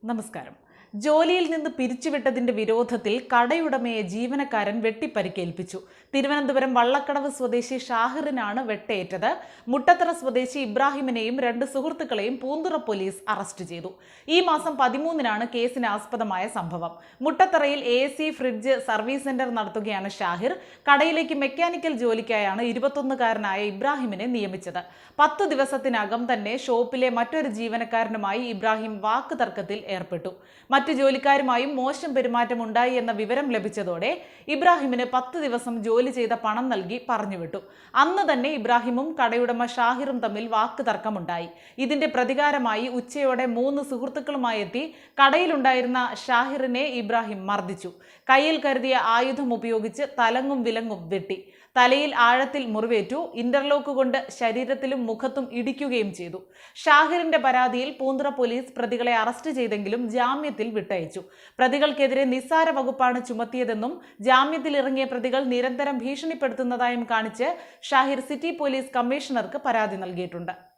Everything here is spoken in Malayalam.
നമസ്കാരം. ജോലിയിൽ നിന്ന് പിരിച്ചുവിട്ടതിന്റെ വിരോധത്തിൽ കടയുടമയെ ജീവനക്കാരൻ വെട്ടിപ്പരിക്കേൽപ്പിച്ചു. തിരുവനന്തപുരം വള്ളക്കടവ് സ്വദേശി ഷാഹിറിനാണ് വെട്ടേറ്റത്. മുട്ടത്തറ സ്വദേശി ഇബ്രാഹിമിനെയും 2 സുഹൃത്തുക്കളെയും പൂന്തുറ പോലീസ് അറസ്റ്റ് ചെയ്തു. ഈ മാസം 13-നാണ് കേസിന് ആസ്പദമായ സംഭവം. മുട്ടത്തറയിൽ AC ഫ്രിഡ്ജ് സർവീസ് സെന്റർ നടത്തുകയാണ് ഷാഹിർ. കടയിലേക്ക് മെക്കാനിക്കൽ ജോലിക്കായാണ് 21-കാരനായ ഇബ്രാഹിമിനെ നിയമിച്ചത്. 10 ദിവസത്തിനകം തന്നെ ഷോപ്പിലെ മറ്റൊരു ജീവനക്കാരനുമായി ഇബ്രാഹിം വാക്കുതർക്കത്തിൽ ഏർപ്പെട്ടു. മറ്റു ജോലിക്കാരുമായും മോശം പെരുമാറ്റം ഉണ്ടായി എന്ന വിവരം ലഭിച്ചതോടെ ഇബ്രാഹിമിന് 10 ദിവസം ജോലി ചെയ്ത പണം നൽകി പറഞ്ഞുവിട്ടു. അന്ന് തന്നെ ഇബ്രാഹിമും കടയുടമ ഷാഹിറും തമ്മിൽ വാക്കുതർക്കമുണ്ടായി. ഇതിന്റെ പ്രതികാരമായി ഉച്ചയോടെ 3 സുഹൃത്തുക്കളുമായി എത്തി കടയിലുണ്ടായിരുന്ന ഷാഹിറിനെ ഇബ്രാഹിം മർദ്ദിച്ചു. കയ്യിൽ കരുതിയ ആയുധം ഉപയോഗിച്ച് തലങ്ങും വിലങ്ങും വെട്ടി. തലയിൽ ആഴത്തിൽ മുറിവേറ്റു. ഇന്റർലോക്ക് കൊണ്ട് ശരീരത്തിലും മുഖത്തും ഇടിക്കുകയും ചെയ്തു. ഷാഹിറിന്റെ പരാതിയിൽ പൂന്തുറ പോലീസ് പ്രതികളെ അറസ്റ്റ് ചെയ്തെങ്കിലും ജാമ്യത്തിൽ വിട്ടയച്ചു. പ്രതികൾക്കെതിരെ നിസ്സാര വകുപ്പാണ് ചുമത്തിയതെന്നും ജാമ്യത്തിൽ ഇറങ്ങിയ പ്രതികൾ നിരന്തരം ഭീഷണിപ്പെടുത്തുന്നതായും കാണിച്ച് ഷാഹിർ സിറ്റി പോലീസ് കമ്മീഷണർക്ക് പരാതി നൽകിയിട്ടുണ്ട്.